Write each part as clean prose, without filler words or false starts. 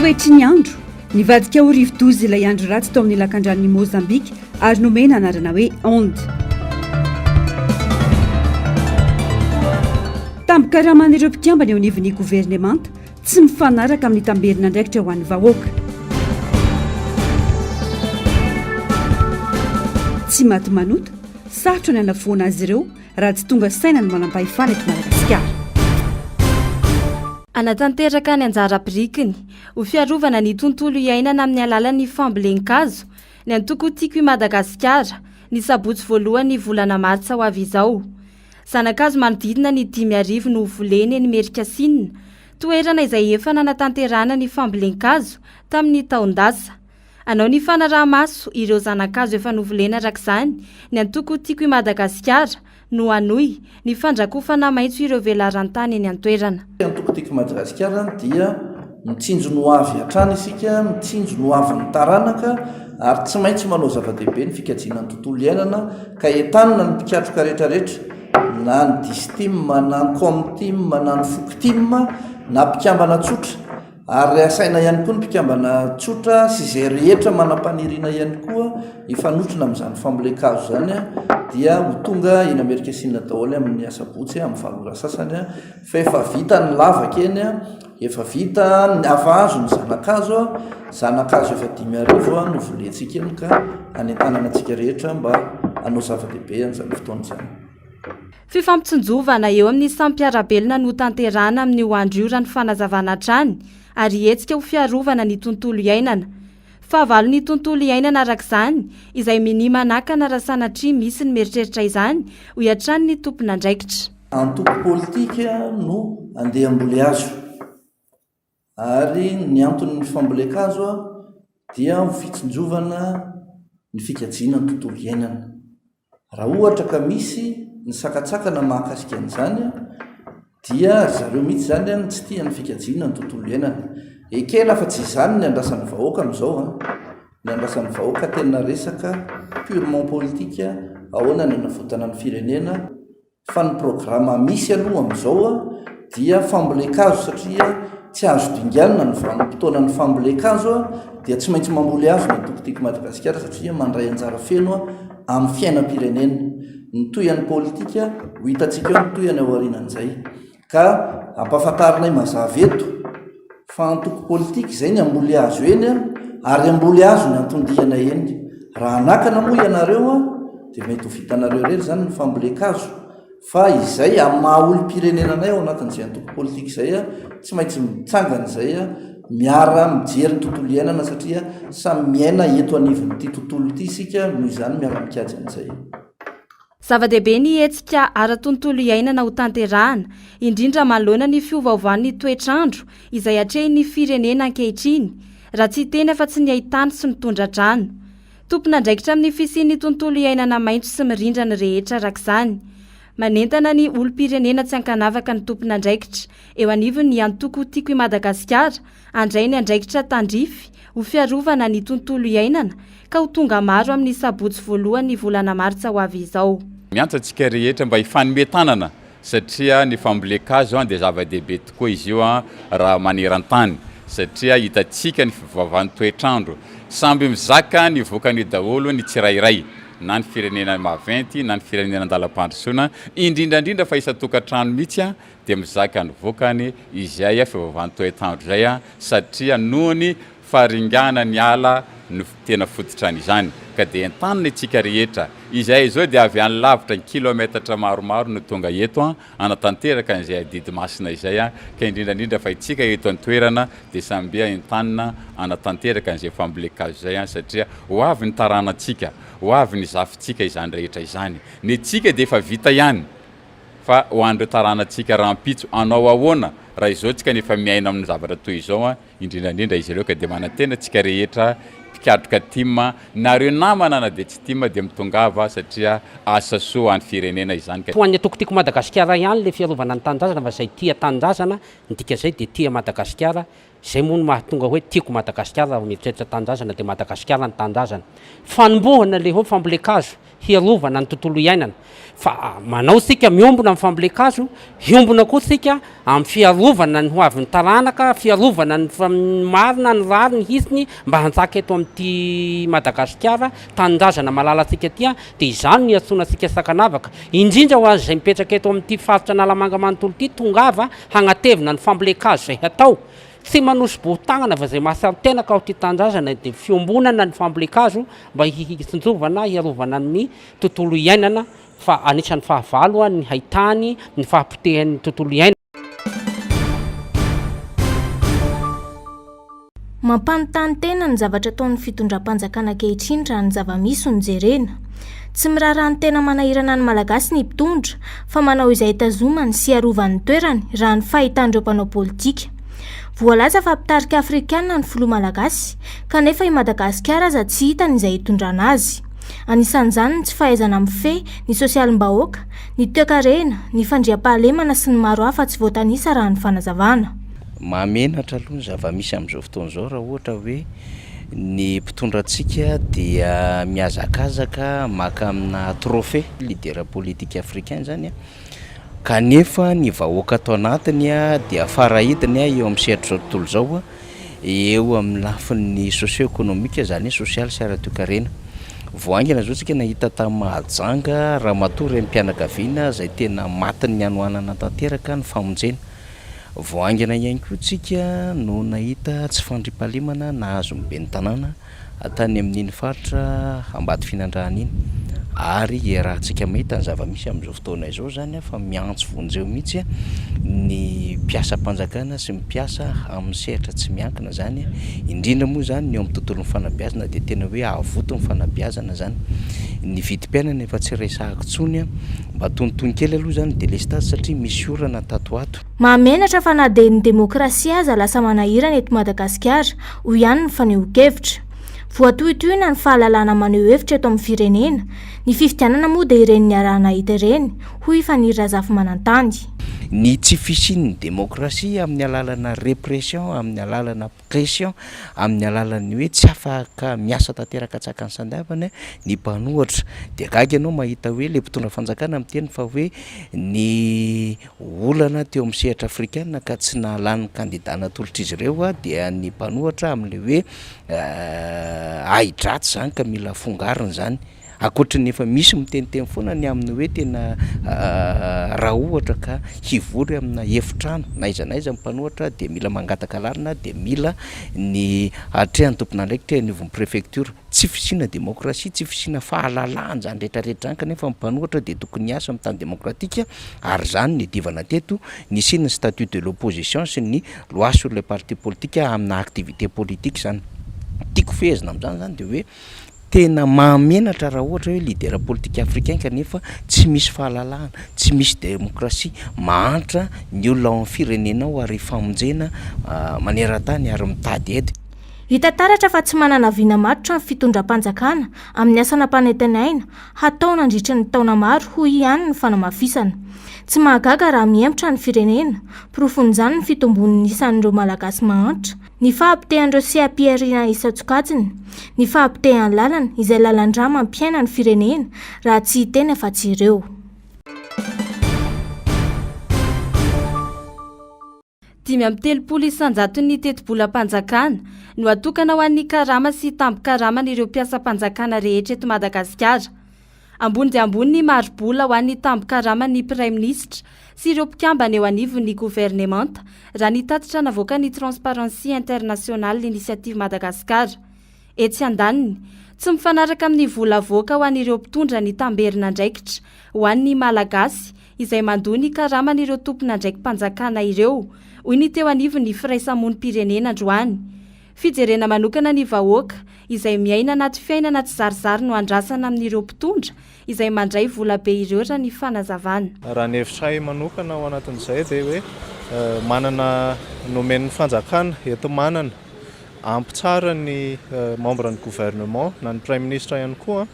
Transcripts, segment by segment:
toetry ny andro nivadika ho rivo-dozy ilay andro ratsy tao amin'ny lakan-dranon'ny Mozambika ary nomena anarana hoe onde. Tampikaramahan'ireo mpikambana eo anivon'ny governemanta tsy mifanaraka amin'ny tamberina andraikitra ho an'ny vahoaka. Tsy maty manota sarotra ny anavoana azy ireo raha tsy tonga saina ny manampahefana eto Madagasikara. Anatanteraka ny anjara birikiny ho fiarovana ny tontolo iainana amin'ny alalan'ny fambolen-kazo ny antoko tiako i Madagasikara ny sabotsy voalohany volana martsa ho avy izao. Zanakazo manodidina ny 5,000 no voleny ny Merikasinina, toerana izay efa nanatanterana ny fambolen-kazo tamin'ny taon-dasa. Anao ny fanaraha-maso ireo zanakazo efa novolena arak'izany ny antoko tiako i Madagasikara no anoy ny fandrakofana maitso ireo velarantany eny an-toerana. Antoko tiako Madagasikara dia mitsinjo no avy hatrany isika, mitsinjo no avy ny taranaka ary tsy maintsy manao zava-dehibe ny fikajiana ny tontolo iainana ka entanina ny mpikatroka rehetrarehetra na ny distim, na ny comtim, na ny foktim, na mpikambana tsotra ary asaina ihany koa ny mpikambana tsotra sy izay rehetra manam-paniriana ihany koa ifanotrona amin'izany fambolen-kazo zany dia ho tonga eny Amerikasinina daholo amin'ny asabotsy amin'ny valora sasany fa efa vita ny lavaka eny, efa vita ny avazo ny zanakazo efa 5,000 no volentsika eny ka anentanana antsika rehetra mba hanao zava-dehibe an'izany fotoana izany. Fifampitsonjovana eo amin'ny sampiarabelona no tanterana amin'ny hoandriora ny fanazavana trany ary etsika ho fiarovana ny tontolo iainana. Fahavalo ny tontolo iainana arak'izany izay minimanakana raha sanatria misy ny meritreritra izany ho iatrany ny tompon'andraikitra. Antoko politika no andeha ambole azo ary ny anton'ny fambolen-kazo dia ho fitsinjovana ny fikajiana ny tontolo iainana. Raha ohatra ka misy ny sakatsakana mahakasika an'izany dia zareo mihitsy zany tsy tia ny fikajiana ny tontolo iainana. Ekena fa tsy izany ny andrasan'ny vahoaka amin'izao. Ny andrasan'ny vahoaka tena resaka purement politika ahoana ny anavotana ny firenena fa ny programa misy aloha amin'izao dia fambolen-kazo satria tsy azo dinganina ny vanim-potoana ny fambolen-kazo dia tsy maintsy mamboly azo ny antoko tiako Madagasikara satria mandray anjara feno amin'ny fiainam-pirenena. Ny tohan'ny politika ho hitantsika eo ny tohany ao aorianan'izay ka ampahafantarinay mazava eto fa antoko politika izay ny amboly azo eny ary amboly azo ny antondihana eny. Raha anakana moa ianareo dia mety ho vitanareo rery zany ny fambolen-kazo fa izay amin'ny maha-olom-pirenenanay ao anatin'izay antoko politika izay tsy maintsy mitsangana izay miara mijery ny tontolo iainana satria samy miaina eto anivon'ity tontolo ity isika noho izany miara mikajy an'izay. Zava-dehibe ny etsika ara-tontolo iainana ho tanterahana, indrindra manoloana ny fiovaovan'ny toetrandro izay hatrehin'ny firenena ankehitriny, raha tsy tena fa tsy ny ahitany sy ny tondra-drano. Tompon'andraikitra amin'ny fisian'ny tontolo iainana maitso sy mirindrany rehetra arak'izany. Manentana ny olom-pirenena tsy ankanavaka ny tompon'andraikitra eo anivon'ny antoko tiako i Madagasikara, andray ny andraikitra tandrify ho fiarovana ny tontolo iainana ka ho tonga maro amin'ny sabotsy voalohany volana martsa ho avy izao. Miantso antsika rehetra mba hifanometanana satria ny fambolen-kazo dia zava-dehibe tokoa izy io raha maneran-tany satria hitantsika ny fivavahan'ny toetrandro samby mizaka ny vokany daholo ny tsirairay na ny firenena maventy na ny firenena andalam-pandrosoana indrindrandrindra fa isan-tokantrano mihitsy dia mizaka ny vokany izay fivavahan'ny toetrandro zay satria noho ny faringana ny ala no tena fototrany izany ka dia entanina itsika rehetra izay zao dia avy any lavitra ny kilometatra maromaro no tonga eto anatanteraka n'izay didimasina izay ka indrindrandrindra fa itsika eto an-toerana dia samby entanina anatanteraka n'izay fambolen-kazo zay satria ho avy ny taranantsika, ho avy ny zafintsika izany rehetra izany. Ny tsika dia efa vita ihany fa ho andreo taranantsika rahampitso anao ahoana raha izao tsika nefa miaina amin'ny zavatra toy izao indrindrandrindra izy ireo ka dia manantena tsika rehetra mpikatroka tima nareo namana na dia tsy tima dia mitongava satria asa soa any firenena izany. Ho an'ny antoko tiako Madagasikara ihany le fiarovana ny tanindrazana fa izay tia tanindrazana ny dika izay dia tia Madagasikara zay moa no mahatonga hoe tiako Madagasikara mieritreritra tanindrazana dia Madagasikara ny tanindrazana fanombohana le hoe fambolekazo hiarovana ny tontolo iainana fa manao sika miombona amin'ny fambolekazo iombona koa sika amin'ny fiarovana ny hoavin'ny taranaka fiarovana ny marina ny rary ny hisiny mba hanjaka eto amin'ity Madagasikara tanindrazana malala sika tia dia izany ny antsoina sika sakanavaka indrindra ho azy izay mipetraka eto amin'ity faritra Analamanga manontolo ity tongava hagnatevina ny fambolekazo izay hatao tsy manosy botagnana fa zay mahasarotena ka ho ty tanindrazana dia fiombonana ny fambolekazo mba hisinjovana hiarovana ny tontolo iainana fa anisan'ny fahavalo ny haitany ny fahapotehan'ny tontolo iainana. Mampanontany tena ny zavatra ataon'ny fitondram-panjakana ankehitriny raha ny zava-misy no jerena. Tsy miraharaha ny tena manahirana ny malagasy ny mpitondra fa manao izay tazomany sy arovany toerany raha ny fahitandreo mpanao politika. Voalaza fa mpitarika Afrikana ny filoha malagasy kanefa i Madagasikara aza tsy hitany izay hitondrana azy. Anisan'izany ny tsy fahaizana mifehy ny sosialim-bahoaka, ny toe-karena, ny fandriam-pahalemana sy ny maro hafa tsy voatanisa raha ny fanazavana. Mahamenatra aloha ny zava-misy amin'izao fotoan'izao raha ohatra hoe ny mpitondra antsika dia mihazakazaka maka amina trophée leader politique africain zany kanefa ny vahoaka atao anatiny dia farahidiny eo amin'ny sehatra zao tontolo zao eo amin'ny lafin'ny socio-économique zany social sy ara-toe-karena. Voangina zao tsika nahita tamin'ny Mahajanga ramatoa reny mpianakaviana izay tena matiny hanoanana tanteraka ny famonjena. Voangina ihany koa tsika no nahita tsy fandriam-pahalemana nahazo ny ben'ny tanàna tany amin'iny faritra Ambady Finandrahana iny ary rahantsika mahita ny zava-misy amin'izao fotoana izao zany fa miantso vonjeo mihitsy ny mpiasa-panjakana sy mpiasa amin'ny sehatra tsy miankina zany indrindra moa zany ny eo amin'ny tontolon'ny fanabeazana dia tena hoe avoto ny fanabeazana zany ny vidim-piainana efa tsy resahako tsony mba tonitony kely aloha zany délestage satria misy orana tatoato. Mahamenatra fa na dia ny demokrasia aza lasa manahirana eto Madagasikara ho ihany ny fanehoan-kevitra. Voatohitohina ny fahalalana maneho hevitra eto amin'ny firenena. Ny fifidianana moa dia ireny ny arahana hita ireny hoy Fanirrazafy Manantany. Ny tsy fisian'ny demokrasia amin'ny alalana répression, amin'ny alalana pression, amin'ny alalany hoe tsy afaka miasa tanteraka tsaka ny sandavana ny mpanohatra dia gaga ianao mahita hoe le mpitondra fanjakana miteny fa hoe ny olana teo amin'ny sehatra africaine ka tsy nahalany kandidana tolotra izy ireo dia ny mpanohatra amin'le hoe ahidratsy zany ka mila fongarina zany. Akoatran'ny efa misy miteniteny foana ny amin'ny hoe tena raha ohatra ka hivory amina efitrano naiza mpanohatra dia mila mangataka lalina dia mila ny atrehan'ny tompon'andraikitra ny préfecture. Tsy fisiana demokrasia, tsy fisiana fahalalahana zany rehetrarehetra zany kanefa mpanohatra dia tokony hiasa amin'ny tany demokratika ary zany ny divana teto ny sina statut de l'opposition sy ny loi sur les partis politiques amina activité politique zany. Tiako fehezina amin'izany zany dia hoe tena mahamenatra raha ohatra hoe leader politique africain kanefa tsy misy fahalalahana, tsy misy demokrasia, mahantra ny olona ao amin'ny firenenao ary famonjena maneran-tany ary mitady edy. Hita taratra fa tsy manana viana matotra ny fitondram-panjakana amin'ny asana mpanetinaina hatao nandritra ny taona maro hoy ihany ny fanamafisana. Tsy mahagaga raha miempotra ny firenena, porofon'izany ny fitombon'ny isan'ireo malagasy mahantra, ny fahampitehandreo sy ampiarina isan-tsokajiny, ny fahampitehan'ny lalana izay lalan-drà mampiaina ny firenena raha tsy hiteny afa-tsy ireo. Dimy amby telopolo isanjaton'ny teti-bolam-panjakana no atokana ho an'ny karama sy tambo-karaman'ireo mpiasa-panjakana rehetra eto Madagasikara. Ambony dia ambony ny maro-bola ho an'ny tambo-karaman'ny praiminisitra sy ireo mpikambana eo anivon'ny gouvernemanta raha nitatitra navoaka ny Transparency International l'Initiative Madagasikara. Etsy andaniny, tsy mifanaraka amin'ny vola avoaka ho an'ireo mpitondra ny tamberina andraikitra ho an'ny malagasy izay mandoa ny karaman'ireo tompona andraiki-panjakana ireo hoy ny teo anivon'ny firaisamonim-pirenena androany. Fijerena manokana ny vahoaka izay miaina anaty fiainana tsy zarizary no andrasana amin'ireo mpitondra izay mandray vola be ireo raha ny fanazavana. Raha ny hevitray manokana ao anatin'izay dia hoe manana nomen'ny fanjakana eto manana ampy tsara ny membre ny gouvernement na ny prime ministre ihany koa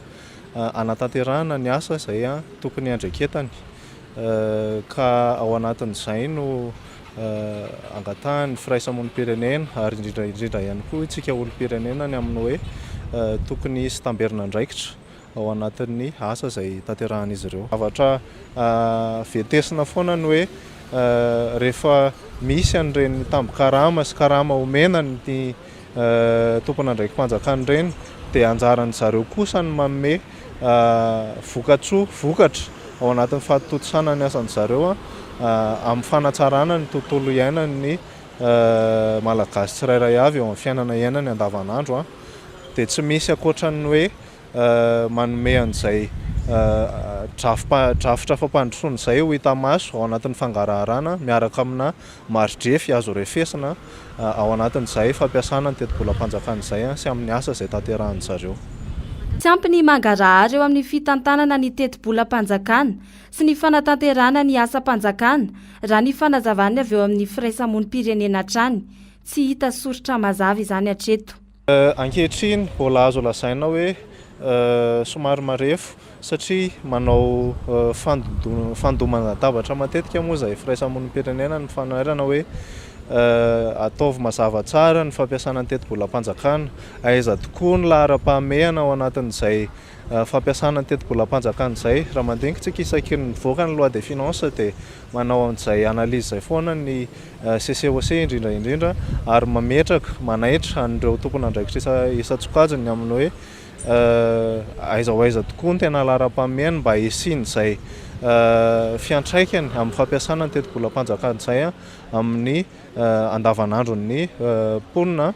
anatanterahana ny asa izay tokony andraiketany ka ao anatin'izay no angatahany firaisamonim-pirenena ary indrindra ihany koa itsika olo-pirenena ny amin'ny hoe tokony hisy tamberina andraikitra ao anatin'ny asa izay tanterahan'izy ireo. Zavatra vetesina foana ny hoe rehefa misy an'ireny tambo-karama sy karama omena ny tompona andraiki-panjakana ireny dia anjaran'ny zareo kosa ny manome vokatra ao anatin'ny fahatotosana ny asan'ny zareo amin'ny fanatsarana ny tontolo iainan'ny malagasy tsirairay avy eo amin'ny fiainana iainany andavanandro dia tsy misy ankoatran'ny hoe manome an'izay drafitra fampandrosoana izay ho hita maso ao anatin'ny fangaraharaana miaraka amina maridrefy azo refesina ao anatin'izay fampiasana ny teti-bolam-panjakana izay sy amin'ny asa izay tanterahan zareo. Tsy ampy ny mangarahara eo amin'ny fitantanana ny teti-bolam-panjakana sy ny fanatanterana ny asa-panjakana raha ny fanazavany avy eo amin'ny firaisamonim-pirenena hatrany tsy hita soritra mazava izany hatreto. Ankehitriny mbola azo lazaina hoe somary marefo satria manao fandomana tabatra matetika moa izay firaisamonim-pirenena ny fanairana hoe ataovy mazava tsara ny fampiasana ny teti-bolam-panjakana, aiza tokoa ny lahara-pahamehana ao anatin'izay fampiasana ny teti-bolam-panjakana izay. Raha mandingitsika isaky ny mivoaka ny loi de finance dia manao an'izay analizy izay foana ny CCOC indrindra ary mametraka manaitra an'ireo tompona andraikitra isan-tsokajiny amin'ny hoe aiza ho aiza tokoa ny tena lahara-pahamehana mba hisiany izay fiantraikany amin'ny fampiasana ny teti-bolam-panjakana izay amin'ny andavanandron'ny mponina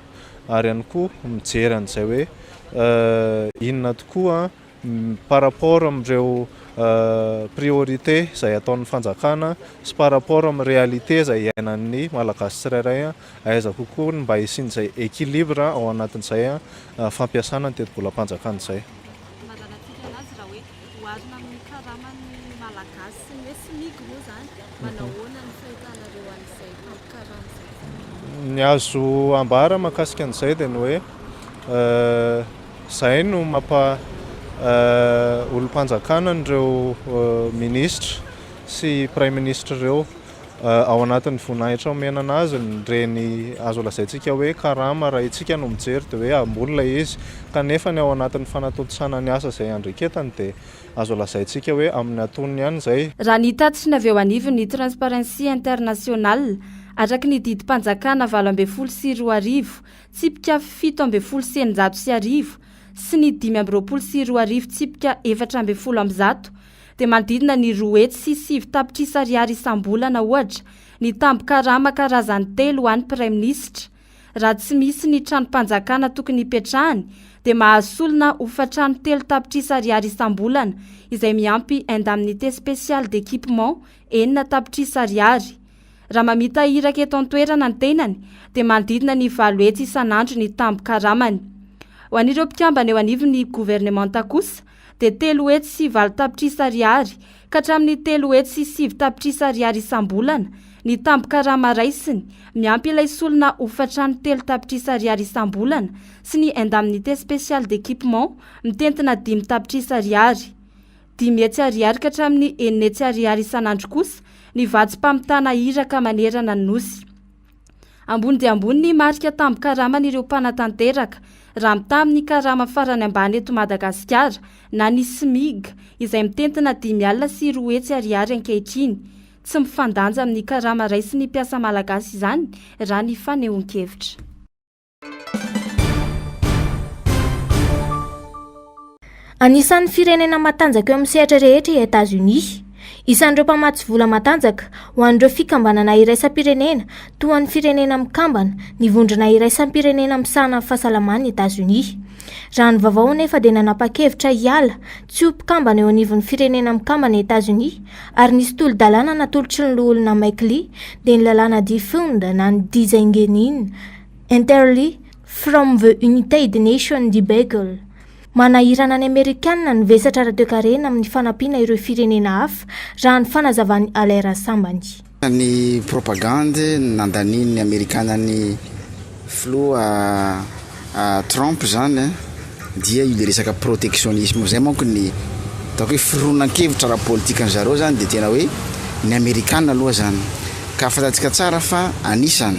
ary ihany koa mijery an'izay hoe inona tokoa par rapport amin'ireo priorité izay ataon'ny fanjakana sy par rapport amin'ny réalité izay iainan'ny malagasy tsirairay aiza kokoa mba hisiany izay équilibre ao anatin'izay fampiasana ny teti-bolam-panjakana izay. Ny azo ambara mahakasika an'izay dia ny hoe izay no mampa olom-panjakana n'ireo ministra sy prime ministre ireo ao anatin'ny voninahitra omena anazy reny azo lazaintsika hoe karama raha itsika no mijery dia hoe ambolina izy kanefa ny ao anatin'ny fanatotosana ny asa izay andriketany dia azo lazaintsika hoe amin'ny atoniny ihany izay. Raha ny tatsina avy eo anivon'ny Transparency International araky ny didim-panjakana 7.4 tsipika 7.9 sy ny 5.2 tsipika 4.10 dia manodidina ny 7 sy 7 tapitrisa ariary isam-bolana ohatra ny tambo-karama karazany 3 ho an'ny prime ministra. Raha tsy misy ny trano-panjakana tokony hipetrahany dia mahasolona ho fatrano 3 tapitrisa ariary isam-bolana izay miampy indemnité spéciale d'équipement 9 tapitrisa ariary. Raha mamita iraka eto an-toerana ny tenany dia manodidina ny 7 hetsy isan'andro ny tambo-karamany. Ho an'ireo mpikambana eo anivon'ny gouvernemanta kosa dia 3 hetsy sy 8 tapitrisa ariary ka hatramin'ny 3 hetsy sy 7 tapitrisa ariary isam-bolana ny tambo-karama raisiny miampy ilay solona ho fatrano 3 tapitrisa ariary isam-bolana sy ny indemnité spéciale d'équipement mitentina 5 tapitrisa ariary. 5 hetsy ariary ka hatramin'ny 9 hetsy ariary isan'andro kosa ny vatsim-pamitana iraka manerana ny nosy. Ambony dia ambony ny marika tambo-karama n'ireo mpanatanteraka raha mitamin'ny karama farany ambany eto Madagasikara na ny SMIG izay mitentina 5 alina sy 2 hetsy ariary ankehitriny. Tsy mifandanja amin'ny karama raisy ny mpiasa malagasy izany raha ny fanehoan-kevitra. Anisan'ny firenena matanjaka eo amin'ny sehatra rehetra i États-Unis. Isan'ireo mpamatsy vola matanjaka ho an'ireo fikambanana iraisam-pirenena toa ny firenena mikambana nivondrona iraisam-pirenena misahana amin'ny fahasalaman'ny États-Unis. Raha ny vaovao nefa dia nanapa-kevitra hiala tsy ho mpikambana eo anivon'ny firenena mikambana États-Unis ary nisy tolo-dalàna natolotry ny loholona Mike Lee dia ny lalàna defund na ny disengenin entirely from the United Nations di Beagle. Manahirana ny Amerikanina ny vesatra radio-karena amin'ny fanampiana ireo firenena hafa raha ny fanazavany Alera Sambany. Ny propagande nandaniny ny Amerikana ny filoha Trump zany dia io le resaka protectionnisme zay manko ny ataoko hoe fironan-kevitra ara politika an'zareo zany dia tena hoe ny Amerikana aloha zany ka fatatsika tsara fa anisany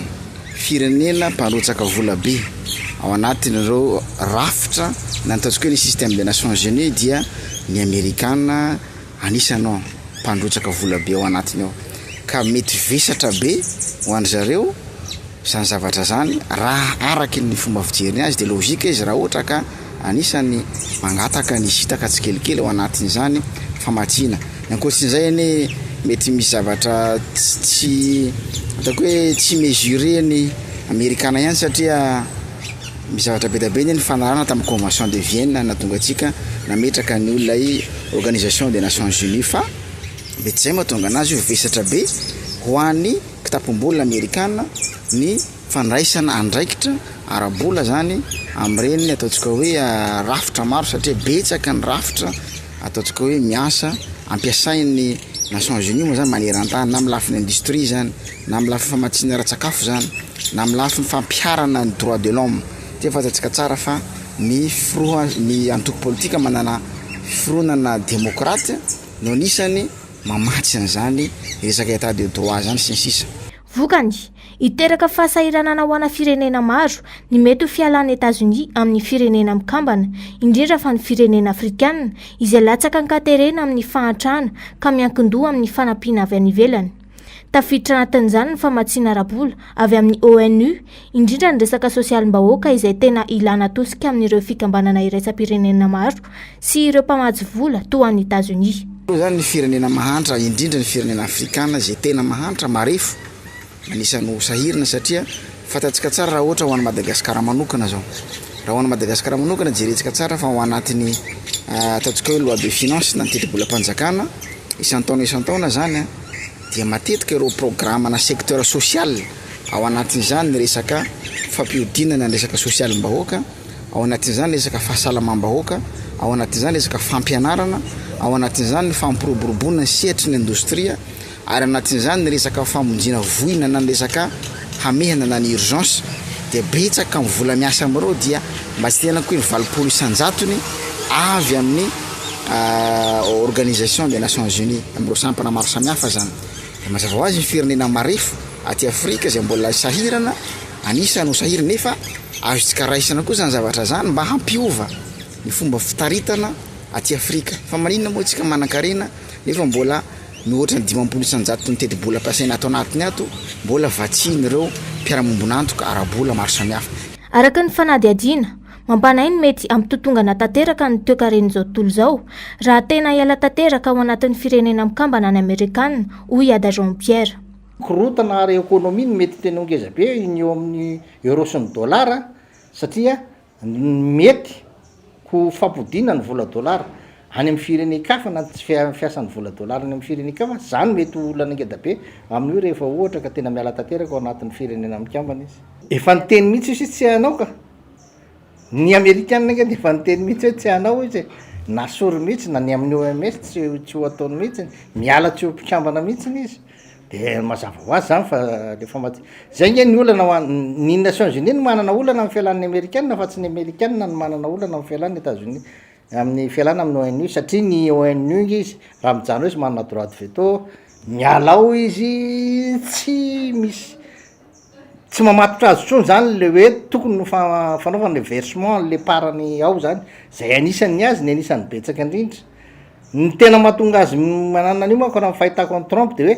firenena mparotsaka vola be ao anatin'ireo rafitra na nataontsika hoe ny système des Nations Unies dia ny Amerikana anisanao mpandrotsaka vola be ao anatiny ao ka mety vesatra be ho an zareo zany zavatra zany raha araky ny fomba fijeriny azy de logika izy raha ohatra ka anisany mangataka ny sitaka tsikelikely ao anatin'izany famatsina ankoatsin'izay ane mety misy zavatra tsy ataoko hoe tsy mesuré ny Amerikana ihany satria misy zavatra betabe ny fanarana tamin'ny convention de Vienne natonga atsika nametraka ny olona i organisation des Nations Unies fa mety zay mahatonga anazy io vesatra be ho an'ny kitapom-bola Amerikana ny fandraisana andraikitra arabola zany am'ireny ataontsika hoe rafitra maro satria betsaka ny rafitra ataontsika hoe miasa ampiasain'ny Nations Unies moa zany maneran-tany na amin'ny lafiny industrie zany na amin'ny lafiny famatsiana ara-tsakafo zany na amin'ny lafiny fampiarana ny droit de l'homme dia fatatsika tsara fa ny ny antoko politika manana fironana démocrate no anisany mamatsy an'izany resaka état de droit zany sy ny sisa vokany iteraka fahasahiranana ho ana firenena maro ny mety ho fialan'ny États-Unis amin'ny firenena mikambana indrindra fa ny firenena afrikanina izay latsaka nkaterena amin'ny fahantrana ka miankin-doha amin'ny fanampiana avy any ivelany tafiditra anatin'izany ny famatsiana ara-bola avy amin'ny ONU indrindra ny resaka sosialim-bahoaka izay tena ilana tosika amin'ireo fikambanana iraisam-pirenena maro sy ireo mpamatsy vola toa an'ny États-Unis zany ny firenena mahantra indrindra ny firenena afrikana zay tena mahantra marefo anisany sahirina satria fatatsika tsara raha ohatra ho an'ny Madagasikara manokana zao raha ho an'ny Madagasikara manokana jeretsika tsara fa ho anatin'ny ataontsika hoe loi de finance na ny tetebolam-panjakana isan-taona zany dia matetika ireo programme na secteur social ao anatin'izany ny resaka fampiodinana ny resaka sosialim-bahoaka ao anatin'izany resaka fahasalamam-bahoaka ao anatin'izany resaka fampianarana ao anatin'izany ny fampiroboroboana sehatry ny indostria ary anatin'izany ny resaka famonjina voina na ny resaka hamehana na ny urgence dia betsaka ny vola miasa amin'ireo dia mba tsy tena koa ny 20 isan-jatony avy amin'ny organisation des Nations Unies amin'ireo sampana maro samihafa zany mazava ho azy ny firenena marefo aty Afrika izay mbola sahirana anisany ho sahirana nefa azotsika raisana koa zany zavatra zany mba hampiova ny fomba fitaritana aty Afrika fa maninona moa tsika manan-karena nefa mbola mihoatra ny 20 isan-jato ny teti-bola ampiasaina ato anatiny ato mbola vatsiny ireo mpiara-mombonantoka ara-bola maro samihafa araka ny fanadihadiana mampanainy mety ampitotongana tanteraka ny toekaren'izao tontolo zao raha tena hiala tanteraka ao anatin'ny firenena mikambana ny Amerikanina hoy Ada Jean-Pierre korotana ara ekônomia ny mety tena ngeza be ny eo amin'ny euro sy ny dolara satria mety ho fampodina ny vola dolara any amin'ny firenekafa na tsy fiasan'ny vola dolara any amin'ny firenekafa zany mety olana ngeda be amin'ny hoe rehefa ohatra ka tena miala tanteraka ao anatin'ny firenena mikambana izy efa nyteny mihitsy izy tsy hainao ka ny Amerikanina nge efa nyteny mihitsy hoe tsy hainao izy nasory mihitsy na ny amin'ny OMS tsy ho ataony mihitsy miala tsy ho mpikambana mihitsy izy de mazava ho azy zany fa lefa zay nge ny olana ny Nations Unies no manana olana amin'ny fialan'ny Amerikanina fa tsy ny Amerikanina no manana olana amin'ny fialan'ny États-Unis amin'ny fialana amin'ny ONU satria ny ONU izy raha mijano izy manana droit de veto miala ao izy tsy misy tsy mamatotra azy tsony zany le hoe tokony no fanaovana le versement le parany ao zany zay anisan'ny azy ny anisan'ny betsaka indrindra ny tena mahatonga azy manana an'io manko raha fahitako ny Trump de hoe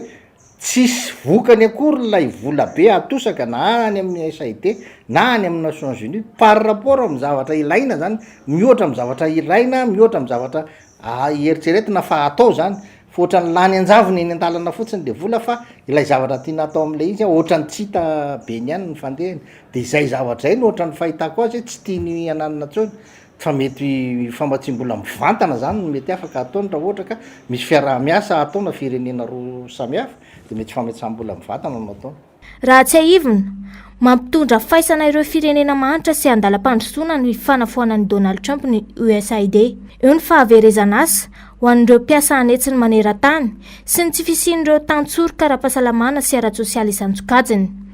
tsisy vokany akory lay vola be atosaka na any amin'ny SAID na any amin'ny Nations Unies par rapport amin'ny zavatra ilaina zany mihoatra amin'ny zavatra ilaina mihoatra amin'ny zavatra eritreretina fa atao zany fotra ny lany anjavony eny an-dalana fotsiny de vola fa ilay zavatra tiana atao amin'ilay izy ohatra ny tsita be ny ihany ny fandehany de izay zavatra zay no ohatra ny fahitako azy tsy tiany ananana tsony fa mety fambatsim-bola mivantana zany no mety afaka ataony raha ohatra ka misy fiaraha-miasa ataona firenena roa samihafa de mety fametsambola mivantana no ataony raha tsy haivina mampitondra faisana ireo firenena mahantra sy andalam-pandrosoana ny fanafoanan'i Donald Trump ny USAID eo ny fahaverezana asa ho an'ireo mpiasa anetsiny maneran-tany sy ny tsy fisian'ireo tantsory ara-pahasalamana sy ara-tsosialy isan-tsokajiny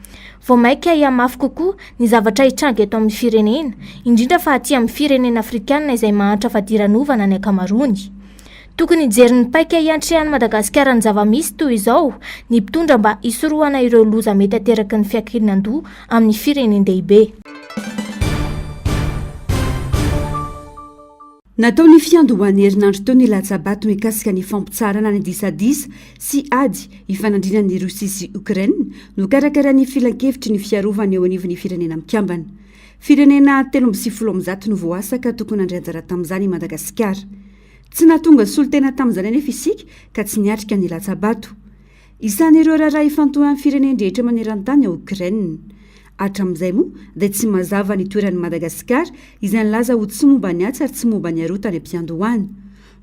vao maika hiamafy kokoa ny zavatra hitranga eto amin'ny firenena indrindra fa aty amin'ny firenena afrikanina izay mahantra fadiran'ovana ny akamarony tokony ijerin'ny paika iantrehany Madagasikara ny zava-misy toy izao ny mpitondra mba isorohana ireo loza mety ateraky ny fiankinan-doha amin'ny firenendehibe. Natao ny fiandohany herinandro teo ny latsabato mikasika ny fampitsarana ny disadisa sy ady ifanandrinan'ny Rosia sy Ukraine no karakarahan'ny filan-kevitry ny fiarovany eo anivon'ny firenena mikambana. Firenena 30 no voasaka tokony handray anjara tamin'izany i Madagasikara. Tsy nahatonga solotena tamin'izany anefa isika ka tsy niatrika ny latsabato. Isan'ireo raharaha ifantohan'ny firenendrehetra maneran-tany a Ukraine. Hatramin'izay moa dia tsy mazava ny toeran'ny Madagasikara izay nilaza ho tsy momba ny atsy ary tsy momba ny aroa tany am-piandohany.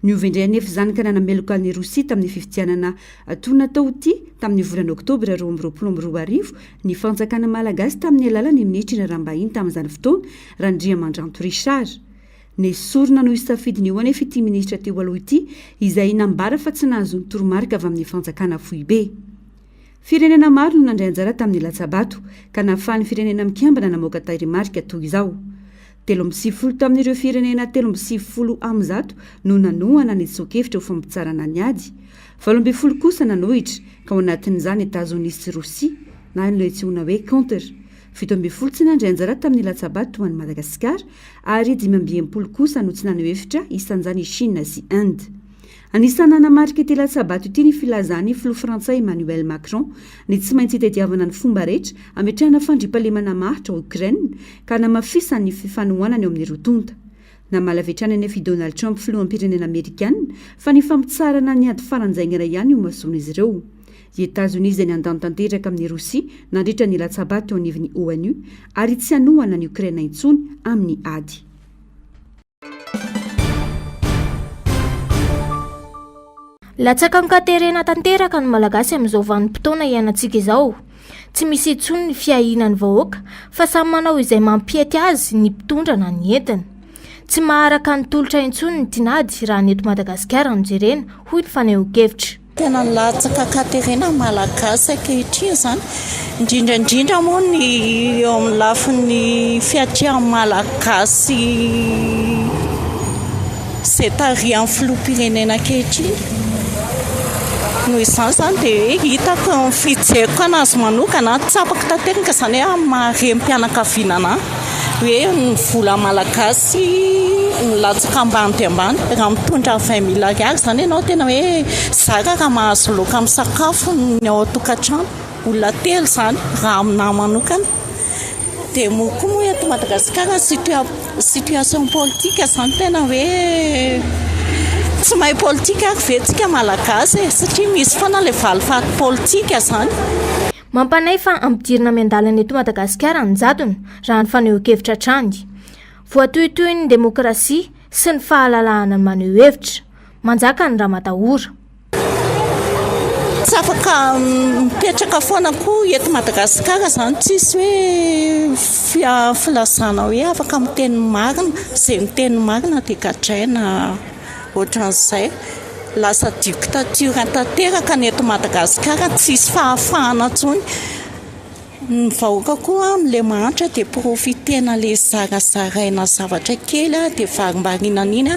Niovy indray anefa izany ka nanameloka ny Rosia tamin'ny fifidianana toy tao ity tamin'ny volana Oktobra 2022 ny fanjakana malagasy tamin'ny alalan'ny ministry ny rambahiny tamin'izany fotoana Randriamandrato Richard. Nesorona no isafidiny eo anefa ity ministra teo aloha ity izay nambara fa tsy nahazo ny toromarika avy amin'ny fanjakana foibe. Firenena maro no nandray anjara tamin'ny latsabato ka nahafahan'ny firenena mikambana namoaka tarimarika toy izao. 30 tamin'ireo firenena 30 no nanohana ny tsokevitra ho fampitsarana ny ady. 20 kosa nanohitra ka ao anatin'izany Etazonia sy Rosia na ilay antsoina hoe counter. 17 tsy nandray anjara tamin'ny latsabato ho an'ny Madagasikara ary 18 kosa no tsy nanohevitra isan'izany Chine sy Inde. Anisany nanamarika ity latsabato ity ny filazany filoha Frantsay Emmanuel Macron ny tsy maintsy hitadiavana ny fomba rehetra ametrahana fandriampahalemana maritra ao Ukraine ka namafisany ny fifanohanana eo amin'ny rotonta. Namalavetrany anefa i Donald Trump filoham-pirenena Amerikanina fa ny fampitsarana ny ady faranjaingana ihany no mahasoana izy ireo. I Etazonia izay niandalo tanteraka amin'ny Rosia nandritra ny latsabato eo anivon'ny ONU ary tsy hanohana ny Ukraine intsony amin'ny ady. Latsaka mikaterena tanteraka ny malagasy amin'izao vanim-potoana ianantsika izao. Tsy misy intsony ny fiahinany vahoaka fa samy manao izay mampiety azy ny mpitondra na ny entiny. Tsy maharaka ny tolotra intsony ny tinady raha ny eto Madagasikara no jerena hoy ny fanehoan-kevitra. Tena latsaka katerena malagasy ankehitriny izany indrindrandrindra moa ny eo amin'ny lafin'ny fiatrian'ny malagasy izay tarihan'ny filoham-pirenena ankehitriny. Noho izany izany dia hitako ny fijeriko anazy manokana tsapako tanteraka izany hoe maharem-pianakaviana anahy hoe ny vola malagasy ny latsaka ambany dia ambany raha mitondra 20 000 ariary izany ianao tena hoe zaka raha mahazo loka amin'ny sakafo ny ao an-tokantrano olona telo izany raha aminahy manokana. Dia moa koa moa eto Madagasikara situation politika izany tena hoe tsy mahay politika ary ventsika malagasy satria misy foana ilay valifaty politika izany. Mampanay fa ampidirina miandalana eto Madagasikara ny jadona raha ny fanehoan-kevitra hatrany. Voatohitohy ny demokrasia sy ny fahalalahana ny maneho-hevitra manjaka ny Ramatahora. Tsy afaka mipetraka foana koa eto Madagasikara izany tsisy hoe filazana hoe afaka miteny marina izay miteny marina dia gadraina ohatran'izay. Lasa dictature tanteraka ny eto Madagasikara tsisy fahafahana intsony. Ny vahoaka koa le mahantra dia profitena le zarazaraina zavatra kely dia varimbariana iny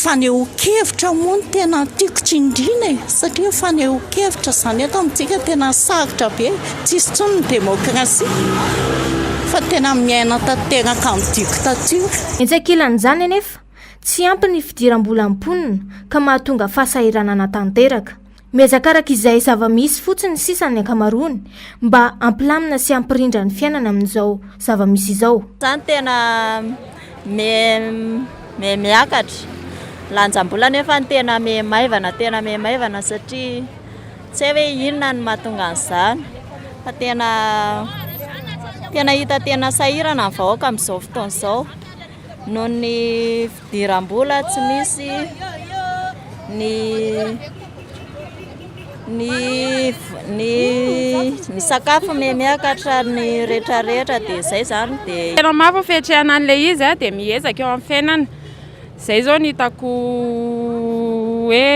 fanehoan-kevitra moa ny tena tiako tsindrina satria fanehoan-kevitra izany eto amintsika tena sarotra be tsisy intsony ny demokrasia fa tena miaina tanteraka amin'ny dictature. Entsakilan'izany anefa tsy ampy ny fidiram-bola amponina ka mahatonga fahasahiranana tanteraka. Miazakaraka izay zava-misy fotsiny sisany ankamaroany mba ampilamina sy ampirindra ny fiainana amin'izao zava-misy izao. Zany tena miakatra lanjam-bola nefa tena maivana satria tsy hoe inona ny mahatonga an'izany fa tena hita tena sahirana ny vahoaka amin'izao fotoana izao. Noho ny fidiram-bola tsy misy ny sakafo miakatra ny rehetrarehetra dia izay zany dia tena mafy fiatrehana an'ilay izy dia miezaka eo amin'ny fiainana. Izay zao ny hitako hoe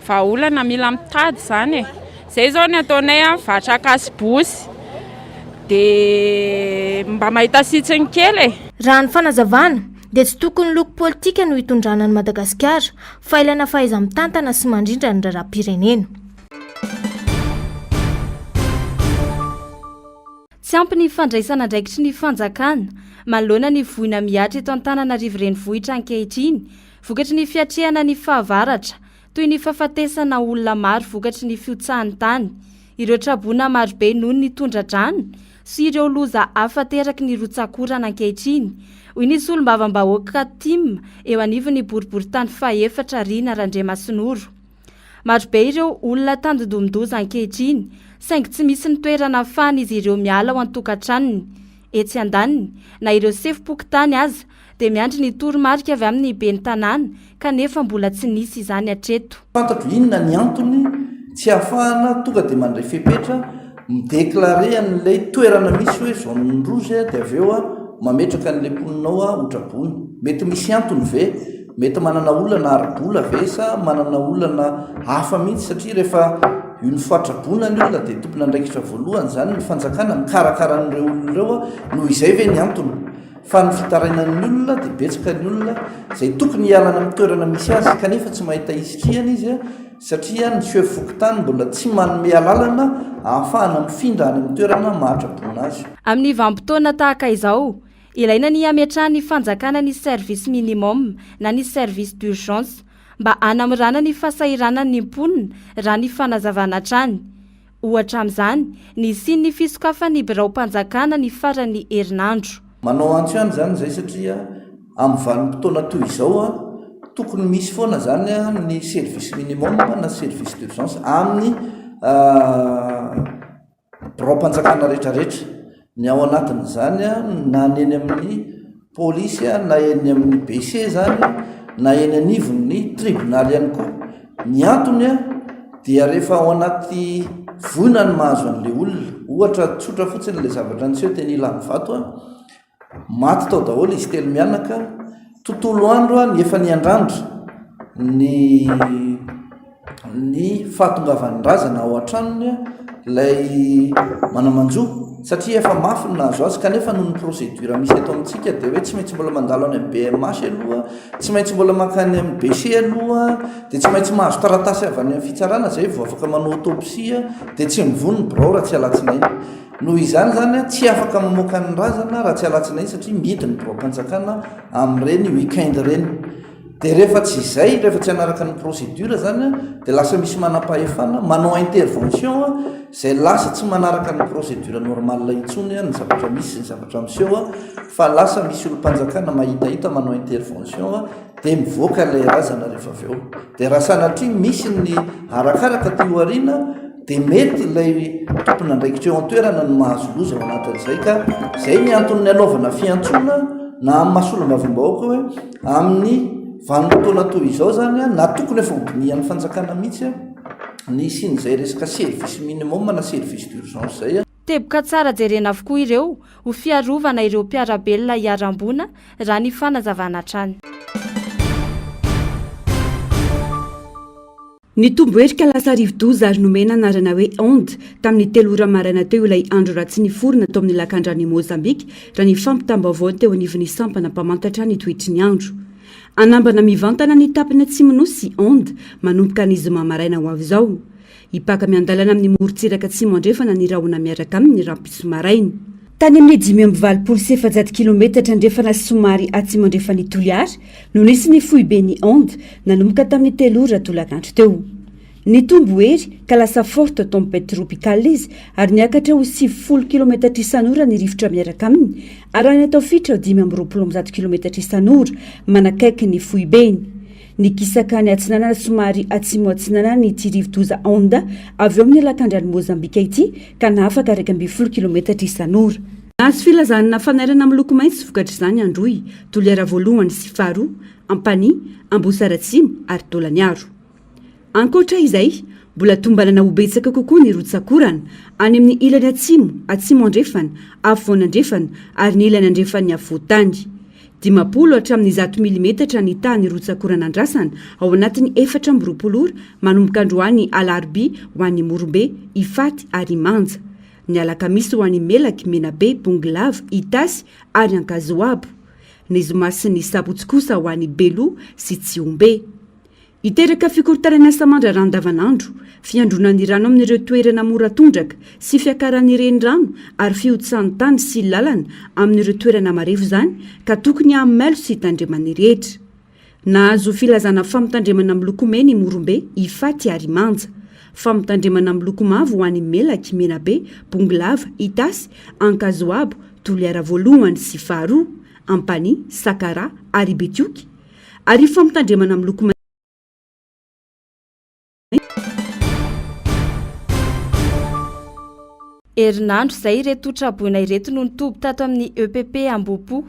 vahaolana mila mitady izany e. Izay zao ny ataonay vatra kasibosy dia mba mahita sitsiny kely e. Raha ny fanazavana dia tsy tokony loko politika no hitondrana ny Madagasikara fa ilaina fahaiza-mitantana sy mandrindra ny raharaham-pirenena. Tsy ampy ny fandraisana ndraikitry ny fanjakana manoloana ny voina miatra eto Antananarivo renivohitra ankehitriny vokatry ny fiatrehana ny fahavaratra toy ny fahafatesana olona maro vokatry ny fiotsahan'ny tany, ireo trabona marobe noho ny tondra-drano sy ireo loza afateraky ny rotsakorana ankehitriny. Hoy ny solombavam-bahoaka Tim eo anivon'ny boriboritany faefatra Rina Randremasinoro. Marobe ireo olona tandondomindoza ankehitriny saingy tsy misy ny toerana ahafahana izy ireo miala ao an-tokantranony. Etsy andaniny na ireo sefim-pokotany aza dia miandry ny toromarika avy amin'ny ben'ny tanàna kanefa mbola tsy nisy izany hatreto. Fantatro inona ny antony tsy ahafahana tonga dia mandray fepetra mideklare an'ilay toerana misy hoe zone rouge dia avy eo mametraka an'ilay mponinao otrabony. Mety misy antony ve? Mety manana olana ara-bola ve sa manana olana hafa mihitsy satria rehefa ny fatrabona ny olona dia tompona andraikitra voalohany zany ny fanjakana mikarakara an'ireo olona ireo noho izay ve ny antony. Fa ny fitarainan'ny olona dia betsaka ny olona izay tokony hialana amin'ny toerana misy azy kanefa tsy mahita isitriana izy satria ny sefim-pokotany mbola tsy manome lalana ahafahana mifindra any amin'ny toerana mahatrabona azy. Amin'ny vanim-potoana tahaka izao, ilaina ny hametrahana ny fanjakana ny service minimum na ny service d'urgence mba hanamorana ny fahasahiranany ny mponina raha ny fanazavana trany. Ohatra amin'izany, ny siny ny fisokafan'ny birao-mpanjakana ny farany herinandro. Manao antso ihany zany zay satria amin'ny vanim-potoana toy izao tokony misy foana zany ny service minimum na service d'urgence amin'ny birao-mpanjakana rehetrarehetra. Ny ao anatin'izany na eny amin'ny polisy na eny amin'ny BC zany na eny anivon'ny tribonaly ihany koa. Ny antony dia rehefa ao anaty voina ny mahazo an'ilay olona, ohatra tsotra fotsiny ilay zavatra ny seho teny ilany vato maty tao daholo izy telo mianaka, tontolo andro ny efa niandrandra ny fahatongavan'ny razana ao an-tranony ilay manamanjo satria efa mafy ny nahazo azy kanefa noho ny procédure misy eto amintsika dia hoe tsy maintsy mbola mandalo any amin'ny BMH aloha, tsy maintsy mbola mankany amin'ny BC aloha, dia tsy maintsy mahazo taratasy avy any amin'ny fitsarana zay vao afaka manao autopsie dia tsy mivony ny birao raha tsy alatsinainy. Noho izany zany tsy afaka mamoaka ny razana raha tsy alatsinainy satria midy ny birao-mpanjakana amin'ireny weekend reny. Dia rehefa tsy izay, rehefa tsy hanaraka ny procédure zany dia lasa misy manam-pahefana manao intervention izay lasa tsy manaraka ny procédure normale intsony ny zavatra misy ny zavatra miseho fa lasa misy olo-mpanjakana mahitahita manao intervention dia mivoaka ilay razana rehefa avy eo. Dia raha sanatria misy ny arakaraka teo aoriana dia mety ilay tompony andraikitra eo an-toerana ny mahazo loza ao anatin'izay ka izay ny antony anaovana fiantsoana na amin'ny mahasolom-bavim-bahoaka hoe amin'ny vanim-potoana toy izao zany na tokony efa hobinian'ny fanjakana mihitsy ny sin'izay resaka service minimum na service d'urgence zay. Teboka tsara jerena avokoa ireo ho fiarovana ireo mpiarabelona hiarambona raha ny fanazavana trany. Ny tomboherika lasa rivo-doza ary nomena anarana hoe onde tamin'ny 3 ora maraina teo ilay andro raha tsy niforona tao amin'ny lakandrany Mozambika raha ny fampitambavao teo anivon'ny sampana mpamantatra ny toetry ny andro. Anambana mivantana ny tapiny atsimo sy onde manomboka ny zoma maraina ho avy izao. Hipaka miandalana amin'ny morontsiraka atsimo andrefana ny rahona miaraka amin'ny rampiso maraina. Tany amin'ny 520 kilometatra andrefana somary atsimo andrefany Toliary no nisy ny foibe ny onde nanomboka tamin'ny 3 ora tolakandro teo. Ny tombohery ka lasa forte tempête tropicale izy ary niakatra ho 70 km isan'ora ny rivotra miaraka aminy ary ny atao fitra 520 km isan'ora manakaiky ny foibeny. Ny kisaka ny atsinanana somary atsimo atsinanana ny ity rivo-doza onde avy eo amin'ny lakandrany Mozambika ity ka nafaka 20 km isan'ora. Nahazo filazanana fanairana amin'ny loko maitso vokatra izany Androy, Toliara voalohany sy faharoa, Ampani, Ambosara Atsimo ary Dolaniaro. Ankoatra izay, mbola tombanana ho betsaka kokoa ny rotsakorana any amin'ny ilany atsimo, atsimo andrefana, afovoany andrefana ary ny ilany andrefan'ny afovoan-tany. 50 hatramin'ny 100 milimetatra ny tany rotsakorana andrasana ao anatin'ny 420 ora manomboka androany Alarby ho an'ny Morombe, Ifaty ary Manja. Ny alakamisy ho an'ny Melaky, Menabe, Bonglava, Itasy ary Ankazoabo. ny zoma sy ny sabotsy kosa ho an'ny belo sy tsy ombe. Iteraka fikorotanana samandra randavanandro, fiandronan'ny rano amin'ireo toerana moratondraka sy fiakaran'ny renirano ary fihoditsan'ny tany sy lalana amin'ireo toerana marevo zany ka tokony amin'ny mailo sy tandremany rehetra. Nahazo filazana famotandremana amin'ny loko mena i Morombe Ifaty ary Manja, famotandremana amin'ny loko mavo ho an'i Melaky Menabe, Bonglava, Itasy, Ankazoabo, Toliara voalohany sy faharoa, Ampani, Sakara ary Betioky, ary famotandremana amin'ny loko herinandro izay ireto traboina ireto no nitoby tato amin'ny EPP Ambohipo.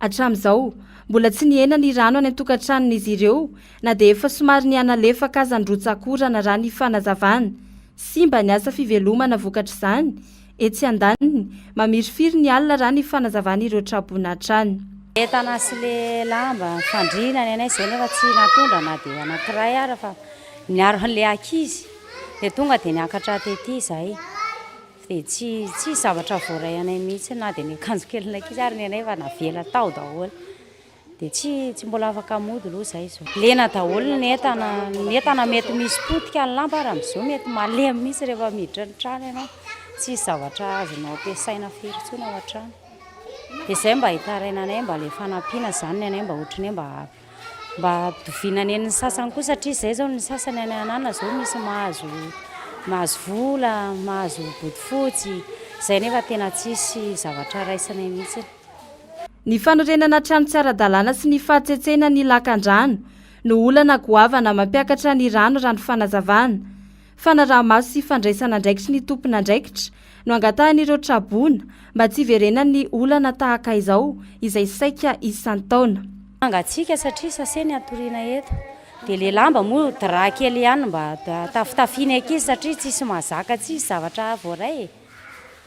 Hatramin'izao mbola tsy niena ny rano any an-tokantranon'izy ireo na dia efa somary nianalefaka aza ny rotsakorana raha ny fanazavana. Simba ny asa fivelomana vokatra izany, etsy andaniny mamirifiry ny alina raha ny fanazavana ireo traboina hatrany. Entana sy le lamba fandrinany anay izay nefa tsy natondra na dia anankiray ara fa miaro an'ilay ankizy dia tonga dia niakatra tety izahay. Dia tsy zavatra voaray anay mihitsy na dia ny akanjo kelina ankizy ary ny anay fa navela tao daholo. Dia tsy mbola afaka mody aloha izay zao. Lena daholo ny entana mety misy potika ny lamba ary amin'izao mety malemy mihitsy rehefa miditra ny trano ianao. Tsy zavatra azonao ampiasaina firy intsony ao an-trano. Dia izay mba hitaraina anay mba ilay fanampiana izany ny anay mba ohatry ny mba dovinana eny ny sasany koa satria izay zao ny sasany any anana zao misy mahazo vola, mahazo bodofotsy, izay nefa tena tsisy zavatra raisanay mihitsy. Ny fanorenana trano tsy ara-dalàna sy ny fahatsetsena ny lakan-drano no olana goavana mampiakatra ny rano raha ny fanazavana. Fanaraha-maso sy fandraisana andraikitry ny tompona andraikitra no angatahan'ireo traboina mba tsy iverenany olana tahaka izao izay saika isan-taona. Angatsika satria saseny atoriana eto. Dia le lamba moa dra kely ihany mba tafitafiana ankizy satria tsisy mahazaka tsisy zavatra voaray.